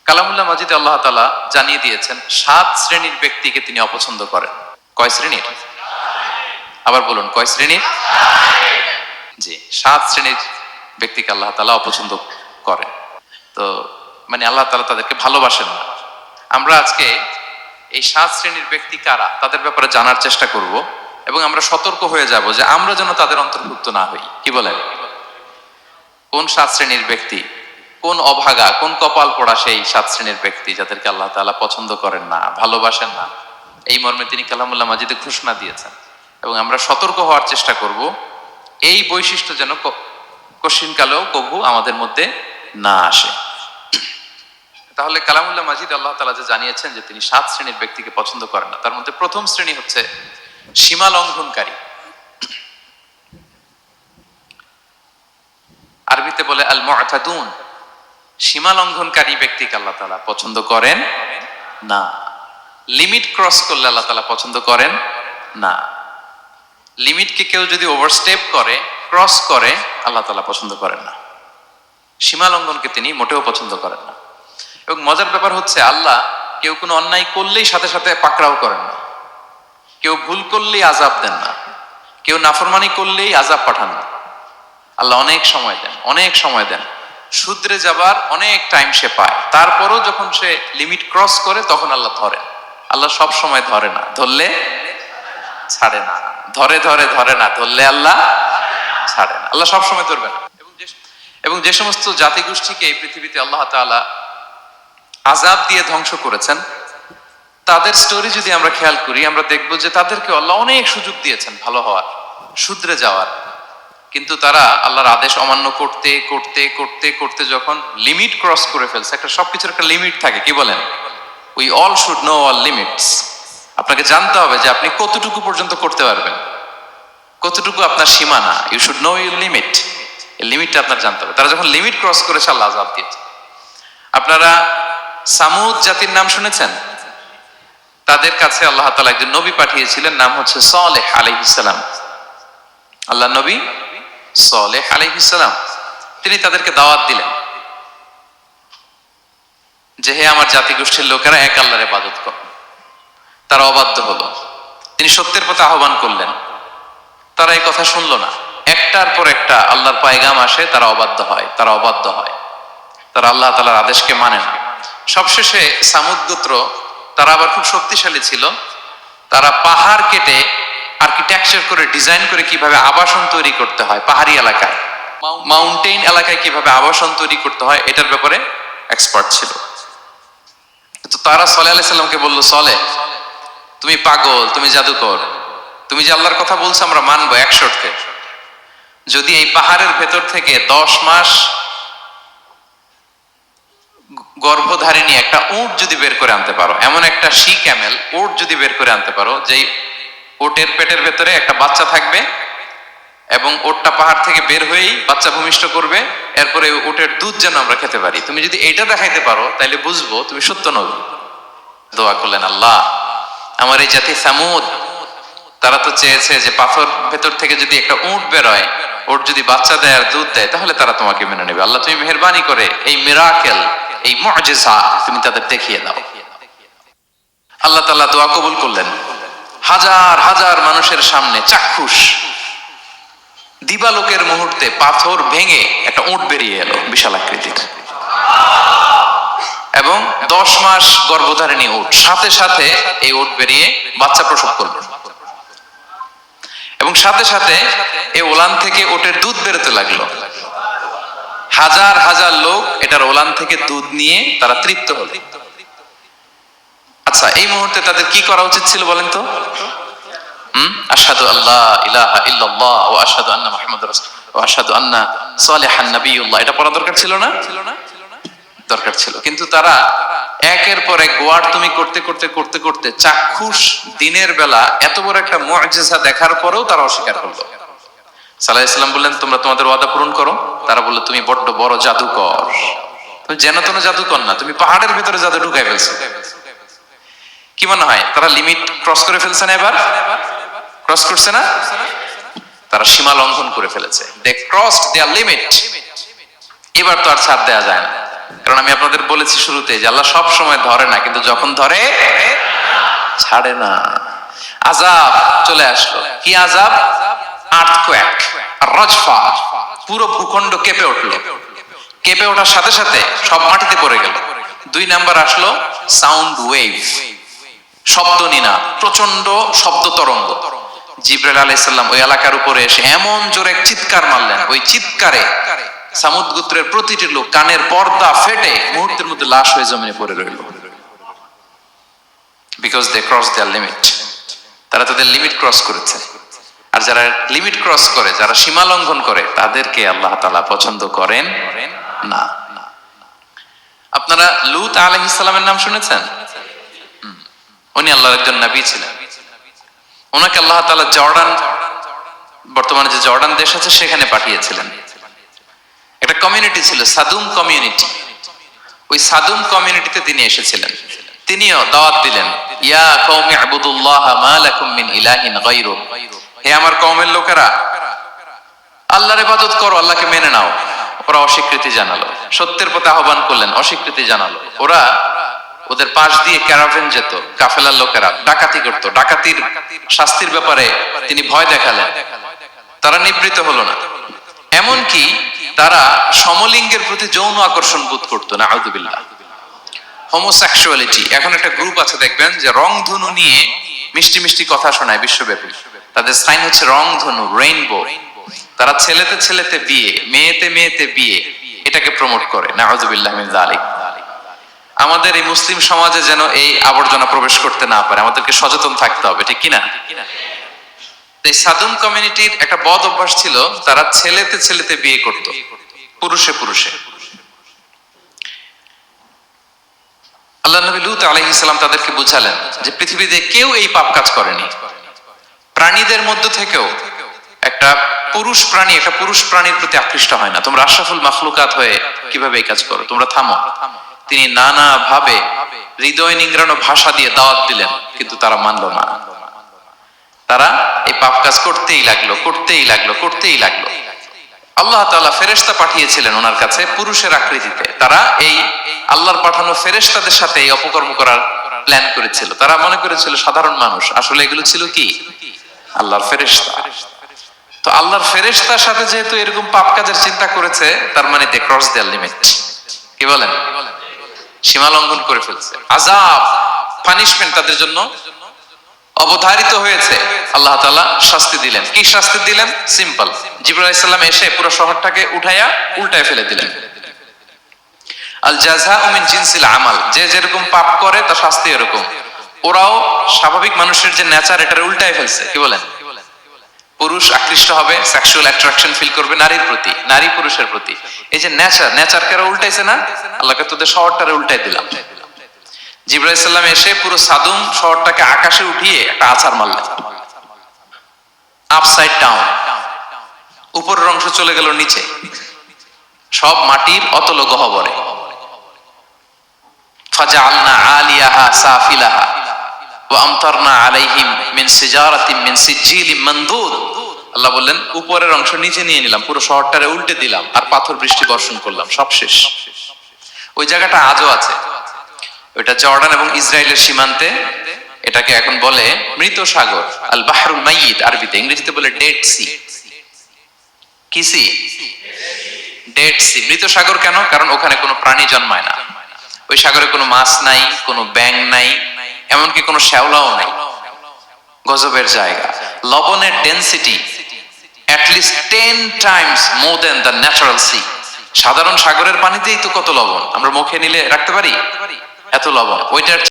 কালামুল্লাহ মাজিদে আল্লাহ তাআলা জানিয়ে দিয়েছেন 7 শ্রেণীর ব্যক্তিকে তিনি অপছন্দ করেন। কয় শ্রেণীর? আবার বলুন, কয় শ্রেণীর? জি, 7 শ্রেণীর ব্যক্তিকে আল্লাহ তাআলা অপছন্দ করেন। তো মানে আল্লাহ তাআলা তাদেরকে ভালোবাসেন না। আমরা আজকে এই 7 শ্রেণীর ব্যক্তি কারা তাদের ব্যাপারে জানার চেষ্টা করব এবং আমরা সতর্ক হয়ে যাব যে আমরা যেন তাদের অন্তর্ভুক্ত না হই। কি বলেন? কোন 7 শ্রেণীর ব্যক্তি, কোন অভাগা, কোন কপাল পোড়া সেই 7 শ্রেণীর ব্যক্তি যাদেরকে আল্লাহ তাআলা পছন্দ করেন না, ভালোবাসেন না, এই মর্মে তিনি কালামুল্লাহ মাজিদে ঘোষণা দিয়েছেন এবং আমরা সতর্ক হওয়ার চেষ্টা করব এই বৈশিষ্ট্য যেন কশিনকালেও কবু আমাদের মধ্যে না আসে। তাহলে কালামুল্লাহ মাজিদ আল্লাহ তাআলা যে জানিয়েছেন যে তিনি 7 শ্রেণীর ব্যক্তিকে পছন্দ করেন না, তার মধ্যে প্রথম শ্রেণী হচ্ছে সীমা লঙ্ঘনকারী। আরবিতে বলে আল মুআতাদুন। সীমা লঙ্ঘনকারী ব্যক্তিকে আল্লাহ তাআলা পছন্দ করেন না। লিমিট ক্রস করলে আল্লাহ তাআলা পছন্দ করেন না। লিমিটকে কেউ যদি ওভারস্টেপ করে, ক্রস করে, আল্লাহ তাআলা পছন্দ করেন না। সীমা লঙ্ঘনকে তিনি মোটেও পছন্দ করেন না। এবং মজার ব্যাপার হচ্ছে আল্লাহ কেউ কোনো অন্যায় করলেই সাথে সাথে পাকড়াও করেন না। কেউ ভুল করলেই আযাব দেন না। কেউ নাফরমানি করলেই আযাব পাঠান না। আল্লাহ অনেক সময় দেন, অনেক সময় দেন। শুধরে যাবার অনেক টাইম সে পায়, তারপরও যখন সে লিমিট ক্রস করে তখন আল্লাহ ধরেন। আল্লাহ সব সময় ধরে না, ধরলে ছাড়ে না। ধরে ধরে ধরে না, ধরলে আল্লাহ ছাড়ে না। আল্লাহ সব সময় ধরবে না। এবং যে সমস্ত জাতিগোষ্ঠীকে এই পৃথিবীতে আল্লাহ তাআলা আযাব দিয়ে ধ্বংস করেছেন, তাদের স্টোরি যদি আমরা খেয়াল করি, আমরা দেখব যে তাদেরকে আল্লাহ অনেক সুযোগ দিয়েছেন ভালো হওয়ার, শুধরে যাওয়ার। কিন্তু তারা আল্লাহর আদেশ অমান্য করতে করতে করতে করতে যখন লিমিট ক্রস করে ফেলছে, একটা সবকিছুর একটা লিমিট থাকে, কি বলেন? We all should know all limits. আপনাকে জানতে হবে যে আপনি কতটুকু পর্যন্ত করতে পারবেন, কতটুকু আপনার সীমানা। You should know your limit. এই লিমিটটা আপনার জানতে হবে। তারা যখন লিমিট ক্রস করেছে আল্লাহ আযাব দিয়েছে। আপনারা সামুদ জাতির নাম শুনেছেন? তাদের কাছে আল্লাহ তাআলা একজন নবী পাঠিয়েছিলেন, নাম হচ্ছে সালেহ আলাইহিস সালাম। আল্লাহ নবী সালেহ আলাইহিস সালাম, তিনি তাদেরকে দাওয়াত দিলেন যে হে আমার জাতিগোষ্ঠীর লোকেরা, এক আল্লাহর ইবাদত করো। তারা অবাধ্য হলো। তিনি সত্যের পথে আহ্বান করলেন, তারা এই কথা শুনলো না। একটার পর একটা আল্লাহর পয়গাম আসে, তারা অবাধ্য হয়, তারা অবাধ্য হয়, তারা আল্লাহ তাআলার আদেশকে মানে না। সবশেষে সামুদ গোত্র, তারা আবার খুব শক্তিশালী ছিল। তারা পাহাড় কেটে আর্কিটেকচার করে, ডিজাইন করে কিভাবে আবাসন তৈরি করতে হয় পাহাড়ি এলাকায়, মাউন্টেইন এলাকায় কিভাবে আবাসন তৈরি করতে হয়, এটার ব্যাপারে এক্সপার্ট ছিল। তো তারা সালেহ আলাইহিস সালামকে বলল, সালেহ তুমি পাগল, তুমি জাদুকর, তুমি যে আল্লাহর কথা বলছো আমরা মানবো এক শর্তে, যদি এই পাহাড়ের ভেতর থেকে 10 মাস গর্ভধারিণী একটা উট যদি বের করে আনতে পারো, এমন একটা শি ক্যামেল উট যদি বের করে আনতে পারো, যেই উটের পেটের ভেতরে একটা বাচ্চা থাকবে এবং উটটা পাহাড় থেকে বের হয়েই বাচ্চা ভূমিষ্ঠ করবে, এরপরে উটের দুধ যেন আমরা খেতে পারি, তুমি যদি এইটা দেখাইতে পারো তাহলে বুঝবো তুমি সত্য নবী। দোয়া করলেন, আল্লাহ আমার এই জাতি সামুদ, তারা তো চেয়েছে যে পাথর ভেতর থেকে যদি একটা উট বেরোয়, ওর যদি বাচ্চা দেয় আর দুধ দেয়, তাহলে তারা তোমাকে মেনে নেবে। আল্লাহ তুমি মেহেরবানি করে এই মিরাকেল, এই মুআজিজা তুমি তাদের দেখিয়ে দাও। আল্লাহ তাআলা দোয়া কবুল করলেন। হাজার হাজার মানুষের সামনে চাক্ষুষ দিবালোকের মুহূর্তে পাথর ভেঙে একটা উট বেরিয়ে এলো বিশাল আকৃতির, এবং 10 মাস গর্ভধারিণী উট, সাথে সাথে এই উট বেরিয়ে বাচ্চা প্রসব করলো এবং সাথে সাথে এই ওলান থেকে উটের দুধ বেরোতে লাগলো। হাজার হাজার লোক এটার ওলান থেকে দুধ নিয়ে তারা তৃপ্ত হলো। আচ্ছা, এই মুহূর্তে তাদের কি করা উচিত ছিল বলেন তো? আশহাদু আল্লা ইলাহা ইল্লাল্লাহ ওয়া আশহাদু আন্না মুহাম্মাদুর রাসূলুল্লাহ ওয়া আশহাদু আন্না সালিহান নাবিয়ুল্লাহ, এটা পড়া দরকার ছিল না? দরকার ছিল। কিন্তু তারা একের পর এক গোয়ার তুমি করতে করতে করতে করতে চাক্ষুষ দিনের বেলা এত বড় একটা মুআজিজা দেখার পরেও তারা অস্বীকার করলো। সালেহ আলাইহিস সালাম বললেন, তোমরা তোমাদের ওয়াদা পূরণ করো। তারা বললো, তুমি বড্ড বড় জাদুকর, তুমি যেন তেন জাদুকর না, তুমি পাহাড়ের ভিতরে জাদু ঢুকাই ফেলছো। কি মনে হয় তারা লিমিট ক্রস করে ফেলছে না? এবার ক্রস করছে না? তারা সীমা লঙ্ঘন করে ফেলেছে। দে ক্রসড দেয়ার লিমিট। এবার তো আর ছাড় দেয়া যায় না। কারণ আমি আপনাদের বলেছি শুরুতে যে আল্লাহ সব সময় ধরে না, কিন্তু যখন ধরে ছাড়ে না। আযাব চলে আসলো। কি আযাব? আর্থকোয়েক, রাজফা, পুরো ভূখণ্ড কেঁপে উঠলো। কেঁপে ওঠার সাথে সাথে সব মাটিতে পড়ে গেল। 2 নাম্বার আসলো সাউন্ড ওয়েভ, শব্দ নিনা, প্রচন্ড শব্দ তরঙ্গ। জিবরাইল আলাইহিস সালাম ওই এলাকার উপরে এসে এমন জোরে চিৎকার মারলেন, ওই চিৎকারে সামুদ গোত্রের প্রতিটি লোক কানের পর্দা ফেটে মুহূর্তের মধ্যে লাশ হয়ে জমিনে পড়ে রইল। Because they cross their limit. তারা তাদের লিমিট ক্রস করেছে। আর যারা লিমিট ক্রস করে, যারা সীমা লঙ্ঘন করে, তাদেরকে আল্লাহ তাআলা পছন্দ করেন না। আপনারা লূত আলাইহিস সালামের নাম শুনেছেন? উনি আল্লাহর একজন নবী ছিলেন। ওনাকে আল্লাহ তাআলা জর্ডান, বর্তমানে যে জর্ডান দেশ আছে সেখানে পাঠিয়েছিলেন। একটা কমিউনিটি ছিল সাদুম কমিউনিটি। ওই সাদুম কমিউনিটিতে তিনি এসেছিলেন। তিনিও দাওয়াত দিলেন, ইয়া কওমি ইবুদুল্লাহ মা লাকুম মিন ইলাহিন গায়রু। হে আমার কওমের লোকেরা, আল্লাহর ইবাদত করো, আল্লাহকে মেনে নাও। ওরা অস্বীকৃতি জানালো। সত্যের পথে আহ্বান করলেন, অস্বীকৃতি জানালো। ওরা, ওদের পাশ দিয়ে ক্যারাভেন যেত, কাফেলার লোকেরা ডাকাতি করত। ডাকাতির শাস্তির ব্যাপারে তিনি ভয় দেখালেন। তারা নিবৃত্ত হলো না। এমনকি তারা সমলিঙ্গের প্রতি যৌন আকর্ষণ বোধ করতো। নাউযুবিল্লাহ। হোমোসেক্সুয়ালিটি, এখন একটা গ্রুপ আছে দেখবেন যে রংধনু নিয়ে মিষ্টি মিষ্টি কথা শোনায় বিশ্বব্যাপী। তাদের সাইন হচ্ছে রংধনু, রেইনবো। তারা ছেলেতে ছেলেতে বিয়ে, মেয়েতে মেয়েতে বিয়ে, এটাকে প্রমোট করে। নাউযুবিল্লাহ মিন যালিক। আমাদের এই মুসলিম সমাজে যেন এই আবর্জনা প্রবেশ করতে না পারে, আমাদেরকে সচেতন থাকতে হবে, ঠিক কিনা? এই সাদুম কমিউনিটির একটা বদ অভ্যাস ছিল, তারা ছেলেতে ছেলেতে বিয়ে করত, পুরুষে পুরুষে। আল্লাহ নবী লূত আলাইহিস সালাম তাদেরকে বুঝালেন যে পৃথিবীতে কেউ এই পাপ কাজ করেনি। প্রাণীদের মধ্য থেকেও একটা পুরুষ প্রাণী একটা পুরুষ প্রাণীর প্রতি আকৃষ্ট হয় না। তোমরা আশরাফুল মাখলুকাত হয়ে কিভাবে এই কাজ করো? তোমরা থামো। তিনি নানা ভাবে হৃদয় নিংড়ানো ভাষা দিয়ে দাওয়াত দিলেন, কিন্তু তারা মানলো না। তারা এই পাপ কাজ করতেই লাগলো, করতেই লাগলো, করতেই লাগলো। আল্লাহ তাআলা ফেরেশতা পাঠিয়েছিলেন ওনার কাছে পুরুষের আকৃতিতে। তারা এই আল্লাহর পাঠানো ফেরেশতাদের সাথে এই অপকর্ম করার প্ল্যান করেছিল। তারা মনে করেছিল সাধারণ মানুষ, আসলে এগুলো ছিল কি? আল্লাহর ফেরেশতা। তো আল্লাহর ফেরেশতার সাথে যেহেতু এরকম পাপ কাজের চিন্তা করেছে, তার মানে দে ক্রস দেয়ার লিমিট। কি বলেন? সীমা লঙ্ঘন করে ফেলছে। আযাব, পানিশমেন্ট তাদের জন্য অবধারিত হয়েছে। আল্লাহ তাআলা শাস্তি দিলেন। কি শাস্তি দিলেন? সিম্পল। জিবরাইল আলাইহিস সালাম এসে পুরো শহরটাকে উঠায়া উল্টায় ফেলে দিলেন। আল জাযাউ মিন জিনসিল আমাল, যে যেরকম পাপ করে তার শাস্তি এরকম। ওরাও স্বাভাবিক মানুষের যে নেচার, এটার উল্টায় ফেলছে। কি বলেন? পুরুষ আকৃষ্ট হবে, সেক্সুয়াল অ্যাট্রাকশন ফিল করবে নারীর প্রতি, নারী পুরুষের প্রতি। এই যে নেচারকে ওরা উল্টাইছে না, আল্লাহকে তোদের শহরটারে উল্টাই দিলাম। জিবরাইল আলাইহিস সালাম এসে পুরো সাদুম শহরটাকে আকাশে উঠিয়ে একটা আছাড় মারলেন, আপসাইড ডাউন। উপরের অংশ চলে গেল নিচে, সব মাটির অতল গহ্বরে। ফাজআলনা আলিয়াহা সাফিলাহা ওয়া আমতারনা আলাইহিম মিন সিজারাতিন মিন সিজিলিম মানদুদ। আল্লাহ বললেন, উপরের অংশ নিচে নিয়ে নিলাম, পুরো শহরটারে উল্টে দিলাম, আর পাথর বৃষ্টি বর্ষণ করলাম, সব শেষ। ওই জায়গাটা আজও আছে। ওইটা জর্ডান এবং ইসরায়েলের সীমান্তে। এটাকে এখন বলে মৃত সাগর, আল বাহরুল মাইয়িত আরবিতে, ইংরেজিতে বলে ডেড সি। কি সি? Dead Sea. মৃত সাগর কেন? কারণ ওখানে কোনো প্রাণী জন্মায় না। ওই সাগরে কোনো মাছ নাই, কোনো ব্যাঙ নাই, এমনকি কোনো শ্যাওলাও নাই। গজবের জায়গা। লবণের density at least 10 times more than the natural sea. সাধারণ সাগরের পানিতেই তো কত লবণ, আমরা মুখে নিলে রাখতে পারি এত লবণ। ওইটার